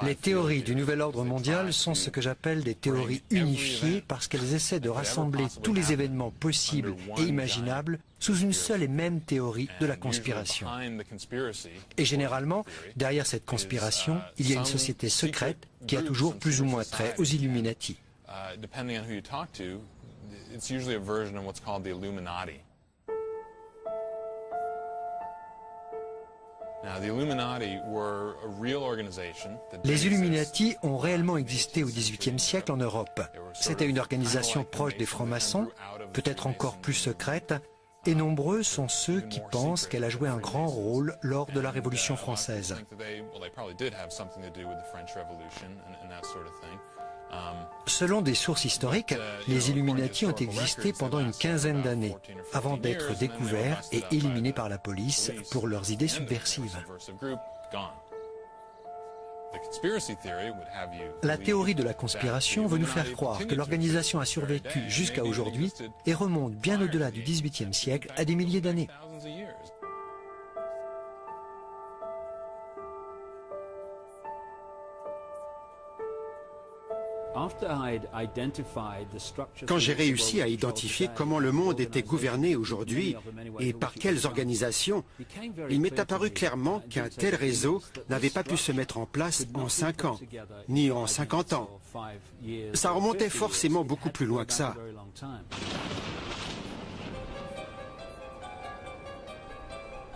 Les théories du nouvel ordre mondial sont ce que j'appelle des théories unifiées parce qu'elles essaient de rassembler tous les événements possibles et imaginables sous une seule et même théorie de la conspiration. Et généralement, derrière cette conspiration, il y a une société secrète qui a toujours plus ou moins trait aux Illuminati. Les Illuminati ont réellement existé au XVIIIe siècle en Europe. C'était une organisation proche des francs-maçons, peut-être encore plus secrète, et nombreux sont ceux qui pensent qu'elle a joué un grand rôle lors de la Révolution française. Selon des sources historiques, les Illuminati ont existé pendant une quinzaine d'années, avant d'être découverts et éliminés par la police pour leurs idées subversives. La théorie de la conspiration veut nous faire croire que l'organisation a survécu jusqu'à aujourd'hui et remonte bien au-delà du XVIIIe siècle à des milliers d'années. Quand j'ai réussi à identifier comment le monde était gouverné aujourd'hui et par quelles organisations, il m'est apparu clairement qu'un tel réseau n'avait pas pu se mettre en place en 5 ans, ni en 50 ans. Ça remontait forcément beaucoup plus loin que ça.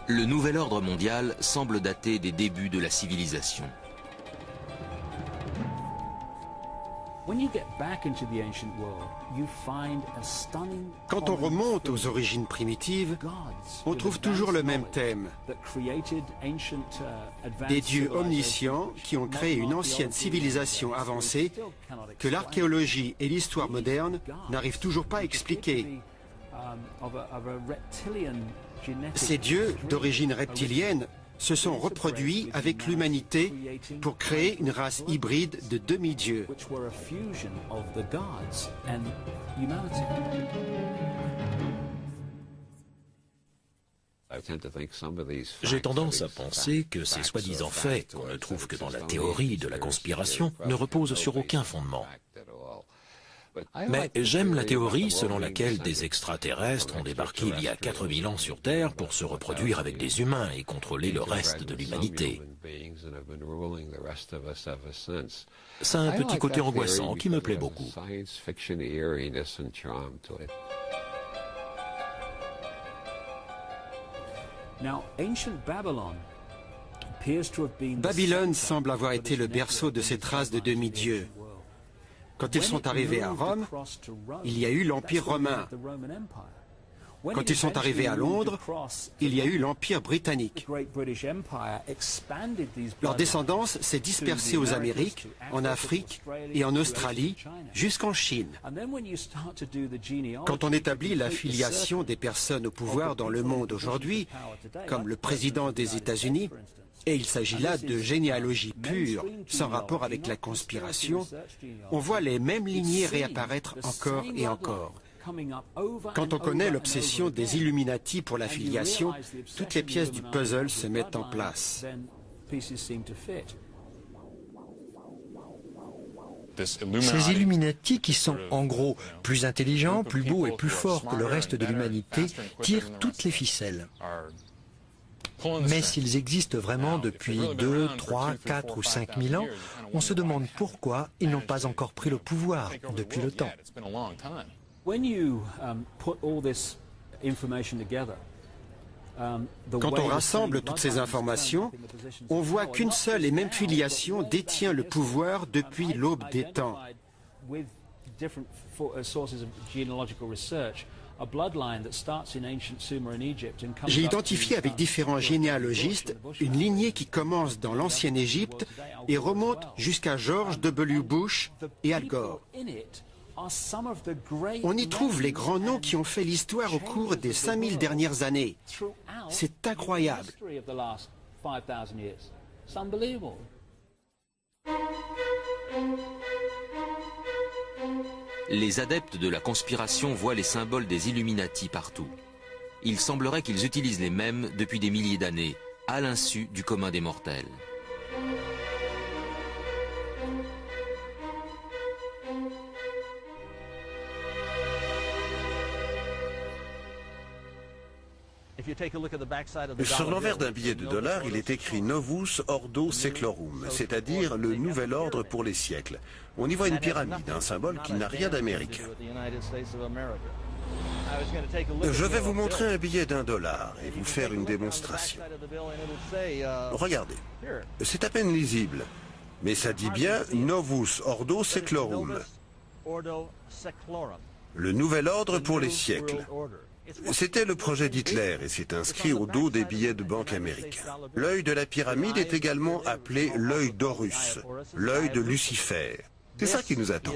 Le nouvel ordre mondial semble dater des débuts de la civilisation. Quand on remonte aux origines primitives, on trouve toujours le même thème. Des dieux omniscients qui ont créé une ancienne civilisation avancée que l'archéologie et l'histoire moderne n'arrivent toujours pas à expliquer. Ces dieux d'origine reptilienne se sont reproduits avec l'humanité pour créer une race hybride de demi-dieux. J'ai tendance à penser que ces soi-disant faits, qu'on ne trouve que dans la théorie de la conspiration, ne reposent sur aucun fondement. Mais j'aime la théorie selon laquelle des extraterrestres ont débarqué il y a 4000 ans sur Terre pour se reproduire avec des humains et contrôler le reste de l'humanité. Ça a un petit côté angoissant qui me plaît beaucoup. Babylone semble avoir été le berceau de cette race de demi-dieux. Quand ils sont arrivés à Rome, il y a eu l'Empire romain. Quand ils sont arrivés à Londres, il y a eu l'Empire britannique. Leur descendance s'est dispersée aux Amériques, en Afrique et en Australie, jusqu'en Chine. Quand on établit la filiation des personnes au pouvoir dans le monde aujourd'hui, comme le président des États-Unis, et il s'agit là de généalogie pure, sans rapport avec la conspiration, on voit les mêmes lignées réapparaître encore et encore. Quand on connaît l'obsession des Illuminati pour la filiation, toutes les pièces du puzzle se mettent en place. Ces Illuminati, qui sont en gros plus intelligents, plus beaux et plus forts que le reste de l'humanité, tirent toutes les ficelles. Mais s'ils existent vraiment depuis 2, 3, 4 ou 5 000 ans, on se demande pourquoi ils n'ont pas encore pris le pouvoir depuis le temps. Quand on rassemble toutes ces informations, on voit qu'une seule et même filiation détient le pouvoir depuis l'aube des temps. J'ai identifié avec différents généalogistes une lignée qui commence dans l'ancienne Égypte et remonte jusqu'à George W. Bush et Al Gore. On y trouve les grands noms qui ont fait l'histoire au cours des 5000 dernières années. C'est incroyable. Les adeptes de la conspiration voient les symboles des Illuminati partout. Il semblerait qu'ils utilisent les mêmes depuis des milliers d'années, à l'insu du commun des mortels. Sur l'envers d'un billet de $, il est écrit Novus Ordo Seclorum, c'est-à-dire le nouvel ordre pour les siècles. On y voit une pyramide, un symbole qui n'a rien d'américain. Je vais vous montrer un billet d'1 $ et vous faire une démonstration. Regardez, c'est à peine lisible, mais ça dit bien Novus Ordo Seclorum, le nouvel ordre pour les siècles. C'était le projet d'Hitler et c'est inscrit au dos des billets de banque américains. L'œil de la pyramide est également appelé l'œil d'Horus, l'œil de Lucifer. C'est ça qui nous attend.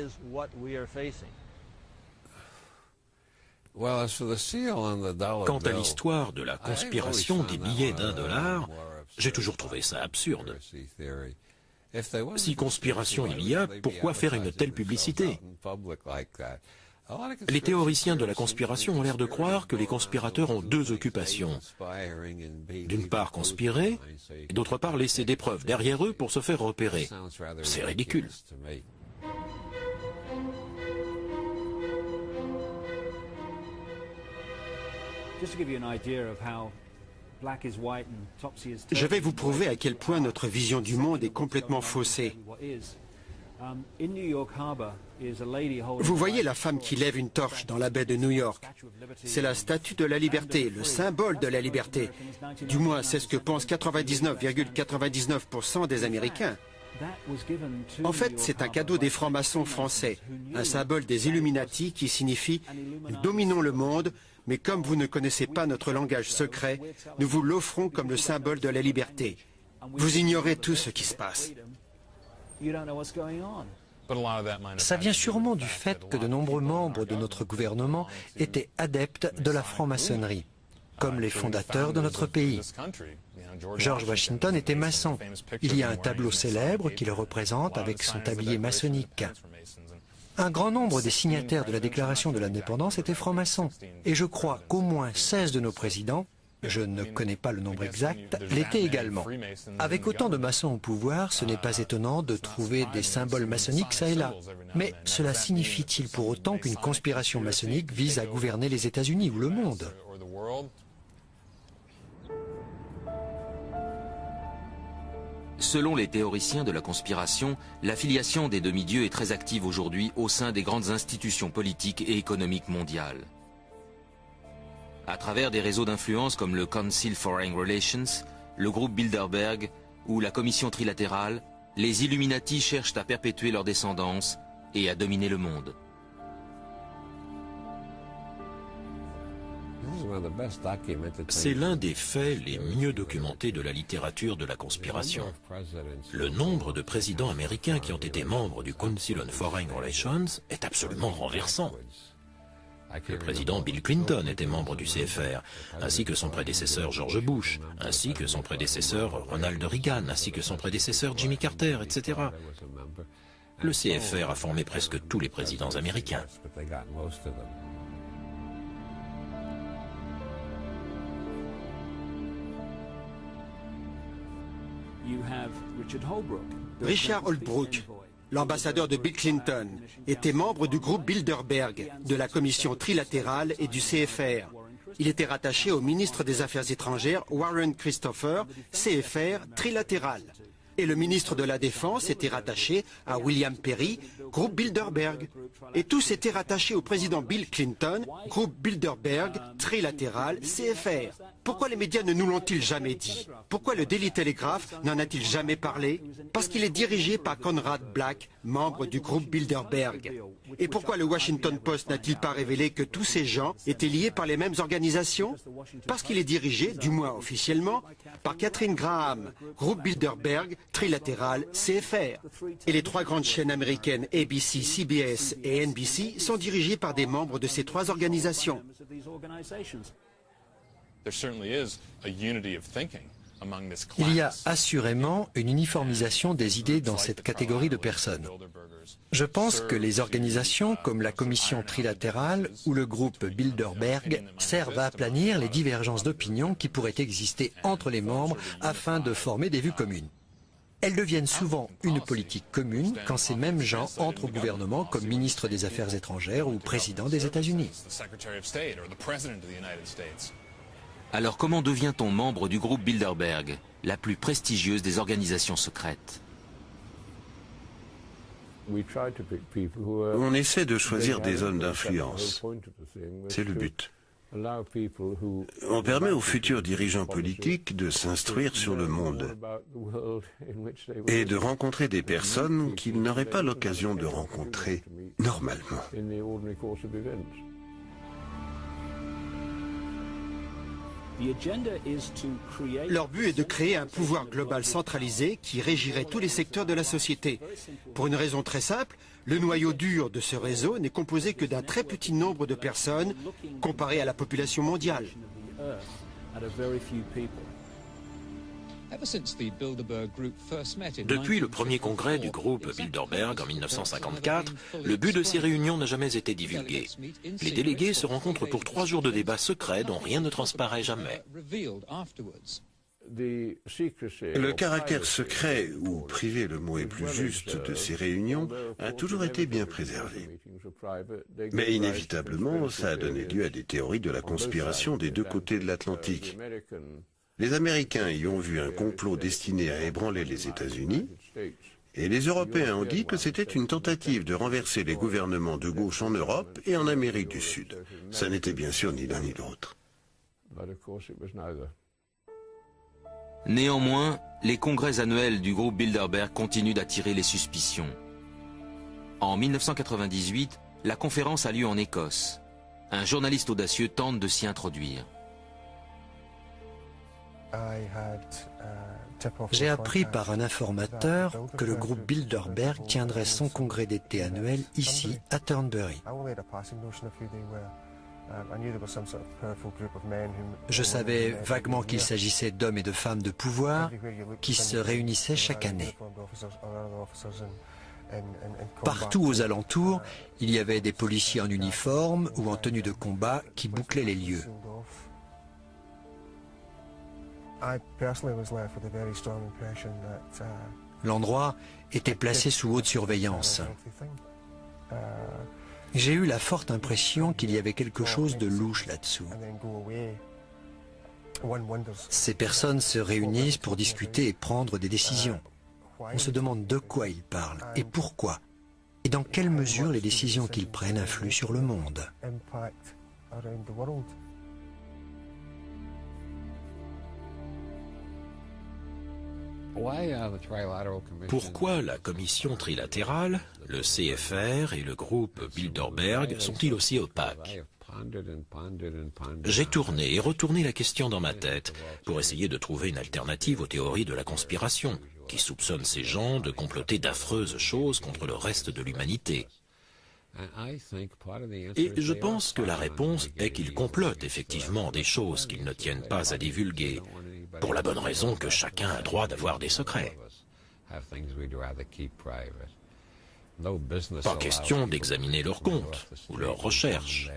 Quant à l'histoire de la conspiration des billets d'1 $, j'ai toujours trouvé ça absurde. Si conspiration il y a, pourquoi faire une telle publicité ? Les théoriciens de la conspiration ont l'air de croire que les conspirateurs ont deux occupations. D'une part conspirer, et d'autre part laisser des preuves derrière eux pour se faire repérer. C'est ridicule. Je vais vous prouver à quel point notre vision du monde est complètement faussée. Vous voyez la femme qui lève une torche dans la baie de New York. C'est la statue de la liberté, le symbole de la liberté. Du moins, c'est ce que pensent 99,99% des Américains. En fait, c'est un cadeau des francs-maçons français, un symbole des Illuminati qui signifie « Nous dominons le monde, mais comme vous ne connaissez pas notre langage secret, nous vous l'offrons comme le symbole de la liberté. Vous ignorez tout ce qui se passe. » Ça vient sûrement du fait que de nombreux membres de notre gouvernement étaient adeptes de la franc-maçonnerie, comme les fondateurs de notre pays. George Washington était maçon. Il y a un tableau célèbre qui le représente avec son tablier maçonnique. Un grand nombre des signataires de la Déclaration de l'Indépendance étaient francs-maçons. Et je crois qu'au moins 16 de nos présidents, je ne connais pas le nombre exact, l'étaient également. Avec autant de maçons au pouvoir, ce n'est pas étonnant de trouver des symboles maçonniques ça et là. Mais cela signifie-t-il pour autant qu'une conspiration maçonnique vise à gouverner les États-Unis ou le monde ? Selon les théoriciens de la conspiration, l'affiliation des demi-dieux est très active aujourd'hui au sein des grandes institutions politiques et économiques mondiales. À travers des réseaux d'influence comme le Council Foreign Relations, le groupe Bilderberg ou la Commission trilatérale, les Illuminati cherchent à perpétuer leur descendance et à dominer le monde. C'est l'un des faits les mieux documentés de la littérature de la conspiration. Le nombre de présidents américains qui ont été membres du Council on Foreign Relations est absolument renversant. Le président Bill Clinton était membre du CFR, ainsi que son prédécesseur George Bush, ainsi que son prédécesseur Ronald Reagan, ainsi que son prédécesseur Jimmy Carter, etc. Le CFR a formé presque tous les présidents américains. Richard Holbrooke, l'ambassadeur de Bill Clinton, était membre du groupe Bilderberg, de la commission trilatérale et du CFR. Il était rattaché au ministre des Affaires étrangères Warren Christopher, CFR trilatéral. Et le ministre de la Défense était rattaché à William Perry, groupe Bilderberg. Et tous étaient rattachés au président Bill Clinton, groupe Bilderberg, trilatéral, CFR. Pourquoi les médias ne nous l'ont-ils jamais dit? Pourquoi le Daily Telegraph n'en a-t-il jamais parlé? Parce qu'il est dirigé par Conrad Black, membre du groupe Bilderberg. Et pourquoi le Washington Post n'a-t-il pas révélé que tous ces gens étaient liés par les mêmes organisations? Parce qu'il est dirigé, du moins officiellement, par Catherine Graham, groupe Bilderberg, trilatéral, CFR. Et les trois grandes chaînes américaines ABC, CBS et NBC sont dirigées par des membres de ces trois organisations. Il y a assurément une uniformisation des idées dans cette catégorie de personnes. Je pense que les organisations comme la Commission trilatérale ou le groupe Bilderberg servent à aplanir les divergences d'opinion qui pourraient exister entre les membres afin de former des vues communes. Elles deviennent souvent une politique commune quand ces mêmes gens entrent au gouvernement comme ministre des Affaires étrangères ou président des États-Unis. Alors comment devient-on membre du groupe Bilderberg, la plus prestigieuse des organisations secrètes? On essaie de choisir des hommes d'influence. C'est le but. On permet aux futurs dirigeants politiques de s'instruire sur le monde et de rencontrer des personnes qu'ils n'auraient pas l'occasion de rencontrer normalement. Leur but est de créer un pouvoir global centralisé qui régirait tous les secteurs de la société. Pour une raison très simple, le noyau dur de ce réseau n'est composé que d'un très petit nombre de personnes comparé à la population mondiale. Depuis le premier congrès du groupe Bilderberg en 1954, le but de ces réunions n'a jamais été divulgué. Les délégués se rencontrent pour 3 jours de débats secrets dont rien ne transparaît jamais. Le caractère secret, ou privé le mot est plus juste, de ces réunions a toujours été bien préservé. Mais inévitablement, ça a donné lieu à des théories de la conspiration des deux côtés de l'Atlantique. Les Américains y ont vu un complot destiné à ébranler les États-Unis, et les Européens ont dit que c'était une tentative de renverser les gouvernements de gauche en Europe et en Amérique du Sud. Ça n'était bien sûr ni l'un ni l'autre. Néanmoins, les congrès annuels du groupe Bilderberg continuent d'attirer les suspicions. En 1998, la conférence a lieu en Écosse. Un journaliste audacieux tente de s'y introduire. J'ai appris par un informateur que le groupe Bilderberg tiendrait son congrès d'été annuel ici, à Turnberry. Je savais vaguement qu'il s'agissait d'hommes et de femmes de pouvoir qui se réunissaient chaque année. Partout aux alentours, il y avait des policiers en uniforme ou en tenue de combat qui bouclaient les lieux. L'endroit était placé sous haute surveillance. J'ai eu la forte impression qu'il y avait quelque chose de louche là-dessous. Ces personnes se réunissent pour discuter et prendre des décisions. On se demande de quoi ils parlent et pourquoi, et dans quelle mesure les décisions qu'ils prennent influent sur le monde. Pourquoi la commission trilatérale, le CFR et le groupe Bilderberg sont-ils aussi opaques? J'ai tourné et retourné la question dans ma tête pour essayer de trouver une alternative aux théories de la conspiration qui soupçonnent ces gens de comploter d'affreuses choses contre le reste de l'humanité. Et je pense que la réponse est qu'ils complotent effectivement des choses qu'ils ne tiennent pas à divulguer, pour la bonne raison que chacun a droit d'avoir des secrets. Pas question d'examiner leurs comptes ou leurs recherches.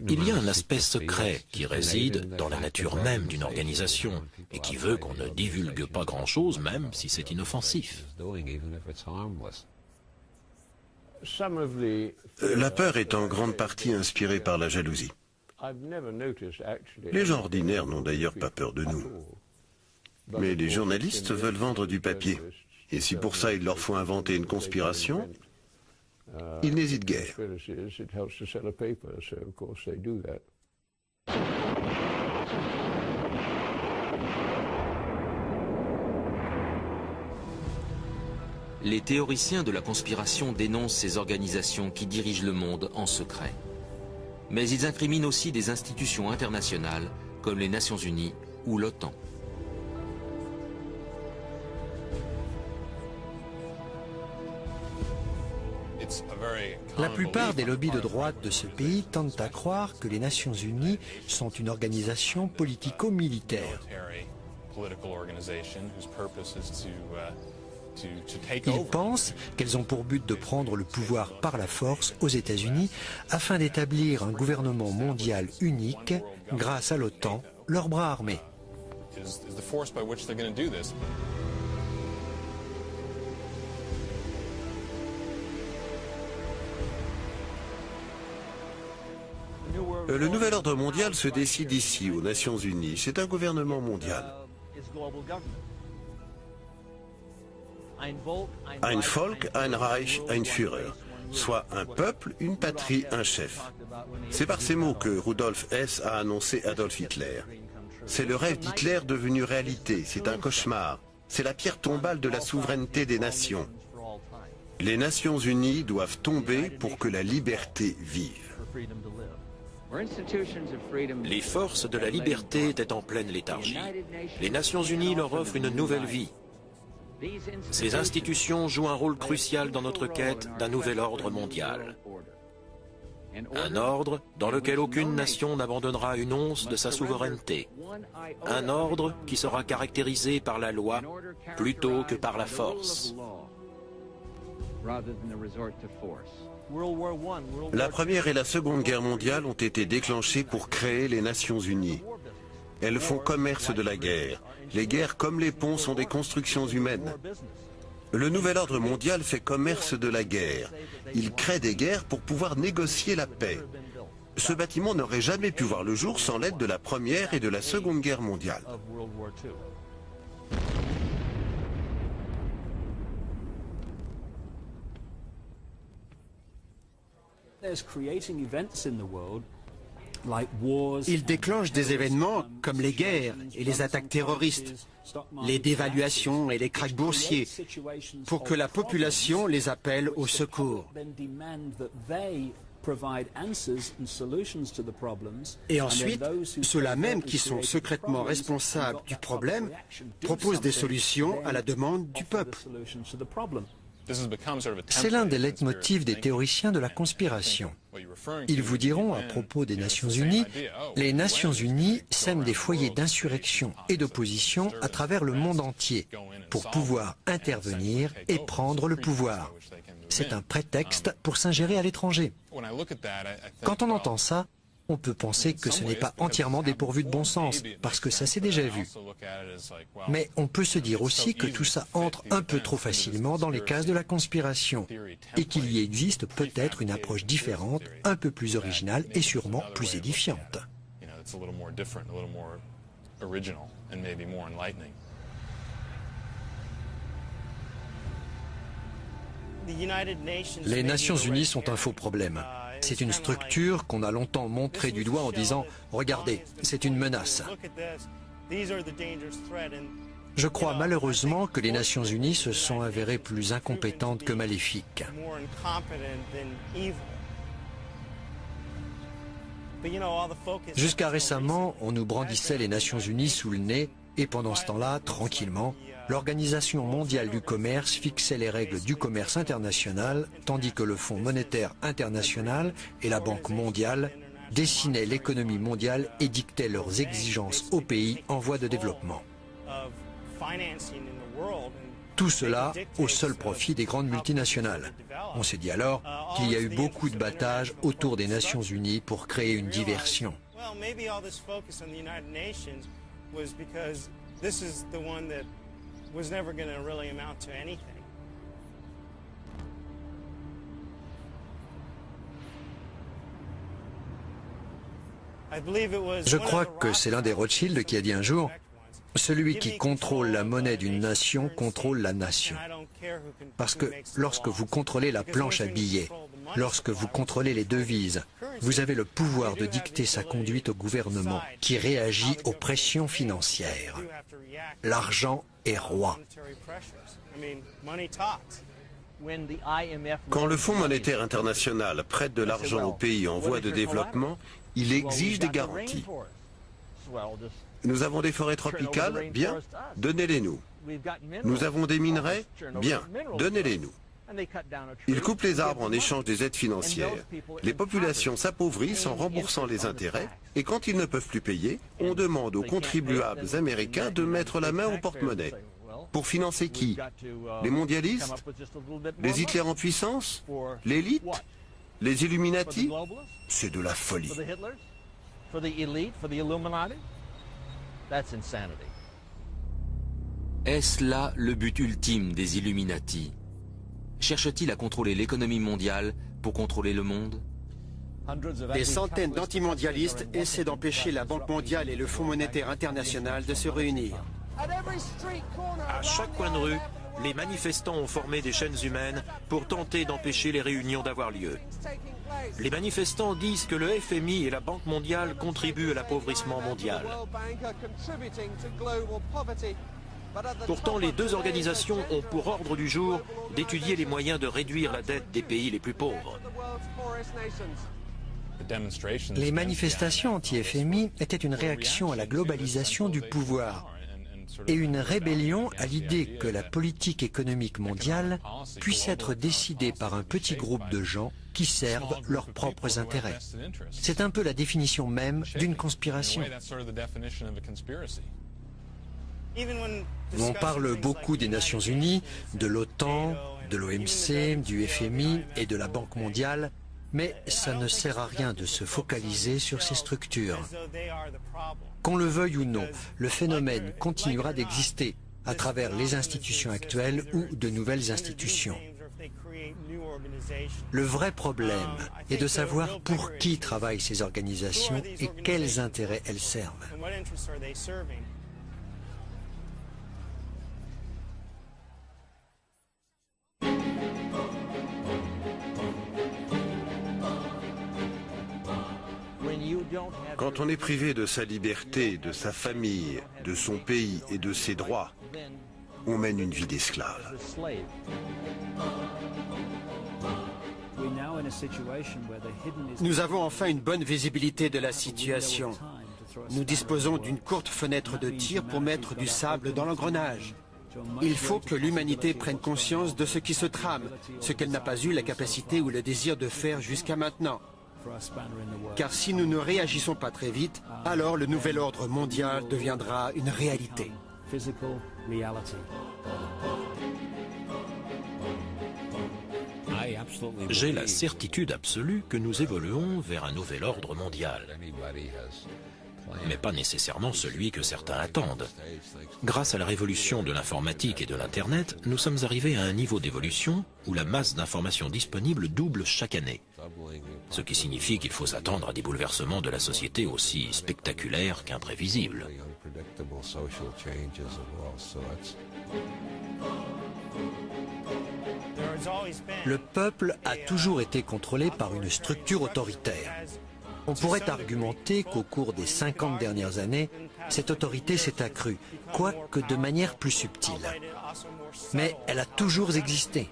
Il y a un aspect secret qui réside dans la nature même d'une organisation et qui veut qu'on ne divulgue pas grand-chose, même si c'est inoffensif. La peur est en grande partie inspirée par la jalousie. Les gens ordinaires n'ont d'ailleurs pas peur de nous. Mais les journalistes veulent vendre du papier. Et si pour ça il leur faut inventer une conspiration, ils n'hésitent guère. Les théoriciens de la conspiration dénoncent ces organisations qui dirigent le monde en secret. Mais ils incriminent aussi des institutions internationales comme les Nations Unies ou l'OTAN. La plupart des lobbies de droite de ce pays tendent à croire que les Nations Unies sont une organisation politico-militaire. Ils pensent qu'elles ont pour but de prendre le pouvoir par la force aux États-Unis afin d'établir un gouvernement mondial unique grâce à l'OTAN, leur bras armé. Le nouvel ordre mondial se décide ici, aux Nations Unies. C'est un gouvernement mondial. Ein Volk, ein Reich, ein Führer. Soit un peuple, une patrie, un chef. C'est par ces mots que Rudolf Hess a annoncé Adolf Hitler. C'est le rêve d'Hitler devenu réalité, c'est un cauchemar. C'est la pierre tombale de la souveraineté des nations. Les Nations Unies doivent tomber pour que la liberté vive. Les forces de la liberté étaient en pleine léthargie. Les Nations Unies leur offrent une nouvelle vie. Ces institutions jouent un rôle crucial dans notre quête d'un nouvel ordre mondial. Un ordre dans lequel aucune nation n'abandonnera une once de sa souveraineté. Un ordre qui sera caractérisé par la loi plutôt que par la force. La Première et la Seconde Guerre mondiale ont été déclenchées pour créer les Nations Unies. Elles font commerce de la guerre. Les guerres comme les ponts sont des constructions humaines. Le nouvel ordre mondial fait commerce de la guerre. Il crée des guerres pour pouvoir négocier la paix. Ce bâtiment n'aurait jamais pu voir le jour sans l'aide de la Première et de la Seconde Guerre mondiale. Il déclenche des événements comme les guerres et les attaques terroristes, les dévaluations et les krachs boursiers, pour que la population les appelle au secours. Et ensuite, ceux-là même qui sont secrètement responsables du problème proposent des solutions à la demande du peuple. C'est l'un des leitmotifs des théoriciens de la conspiration. Ils vous diront à propos des Nations Unies, les Nations Unies sèment des foyers d'insurrection et d'opposition à travers le monde entier pour pouvoir intervenir et prendre le pouvoir. C'est un prétexte pour s'ingérer à l'étranger. Quand on entend ça, on peut penser que ce n'est pas entièrement dépourvu de bon sens, parce que ça s'est déjà vu. Mais on peut se dire aussi que tout ça entre un peu trop facilement dans les cases de la conspiration, et qu'il y existe peut-être une approche différente, un peu plus originale et sûrement plus édifiante. Les Nations Unies sont un faux problème. C'est une structure qu'on a longtemps montrée du doigt en disant « Regardez, c'est une menace ». Je crois malheureusement que les Nations Unies se sont avérées plus incompétentes que maléfiques. Jusqu'à récemment, on nous brandissait les Nations Unies sous le nez et pendant ce temps-là, tranquillement, l'Organisation mondiale du commerce fixait les règles du commerce international, tandis que le Fonds monétaire international et la Banque mondiale dessinaient l'économie mondiale et dictaient leurs exigences aux pays en voie de développement. Tout cela au seul profit des grandes multinationales. On s'est dit alors qu'il y a eu beaucoup de battages autour des Nations Unies pour créer une diversion. Je crois que c'est l'un des Rothschild qui a dit un jour « Celui qui contrôle la monnaie d'une nation contrôle la nation ». Parce que lorsque vous contrôlez la planche à billets, lorsque vous contrôlez les devises, vous avez le pouvoir de dicter sa conduite au gouvernement qui réagit aux pressions financières. L'argent est roi. Quand le Fonds monétaire international prête de l'argent aux pays en voie de développement, il exige des garanties. Nous avons des forêts tropicales, bien, donnez-les-nous. Nous avons des minerais, bien, donnez-les-nous. Ils coupent les arbres en échange des aides financières. Les populations s'appauvrissent en remboursant les intérêts, et quand ils ne peuvent plus payer, on demande aux contribuables américains de mettre la main au porte-monnaie. Pour financer qui? Les mondialistes? Les Hitler en puissance? L'élite? Les Illuminati? C'est de la folie. Est-ce là le but ultime des Illuminati? Cherche-t-il à contrôler l'économie mondiale pour contrôler le monde? Des centaines d'antimondialistes essaient d'empêcher la Banque mondiale et le Fonds monétaire international de se réunir. À chaque coin de rue, les manifestants ont formé des chaînes humaines pour tenter d'empêcher les réunions d'avoir lieu. Les manifestants disent que le FMI et la Banque mondiale contribuent à l'appauvrissement mondial. Pourtant, les deux organisations ont pour ordre du jour d'étudier les moyens de réduire la dette des pays les plus pauvres. Les manifestations anti-FMI étaient une réaction à la globalisation du pouvoir et une rébellion à l'idée que la politique économique mondiale puisse être décidée par un petit groupe de gens qui servent leurs propres intérêts. C'est un peu la définition même d'une conspiration. On parle beaucoup des Nations Unies, de l'OTAN, de l'OMC, du FMI et de la Banque mondiale, mais ça ne sert à rien de se focaliser sur ces structures. Qu'on le veuille ou non, le phénomène continuera d'exister à travers les institutions actuelles ou de nouvelles institutions. Le vrai problème est de savoir pour qui travaillent ces organisations et quels intérêts elles servent. Quand on est privé de sa liberté, de sa famille, de son pays et de ses droits, on mène une vie d'esclave. Nous avons enfin une bonne visibilité de la situation. Nous disposons d'une courte fenêtre de tir pour mettre du sable dans l'engrenage. Il faut que l'humanité prenne conscience de ce qui se trame, ce qu'elle n'a pas eu la capacité ou le désir de faire jusqu'à maintenant. Car si nous ne réagissons pas très vite, alors le nouvel ordre mondial deviendra une réalité. J'ai la certitude absolue que nous évoluons vers un nouvel ordre mondial, mais pas nécessairement celui que certains attendent. Grâce à la révolution de l'informatique et de l'Internet, nous sommes arrivés à un niveau d'évolution où la masse d'informations disponibles double chaque année. Ce qui signifie qu'il faut s'attendre à des bouleversements de la société aussi spectaculaires qu'imprévisibles. Le peuple a toujours été contrôlé par une structure autoritaire. On pourrait argumenter qu'au cours des 50 dernières années, cette autorité s'est accrue, quoique de manière plus subtile. Mais elle a toujours existé.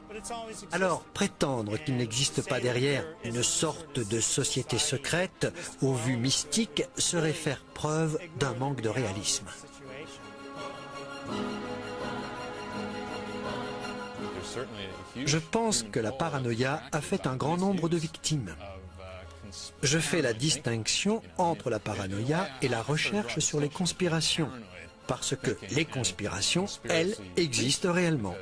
Alors, prétendre qu'il n'existe pas derrière une sorte de société secrète, aux vues mystiques, serait faire preuve d'un manque de réalisme. Je pense que la paranoïa a fait un grand nombre de victimes. Je fais la distinction entre la paranoïa et la recherche sur les conspirations, parce que les conspirations, elles, existent réellement.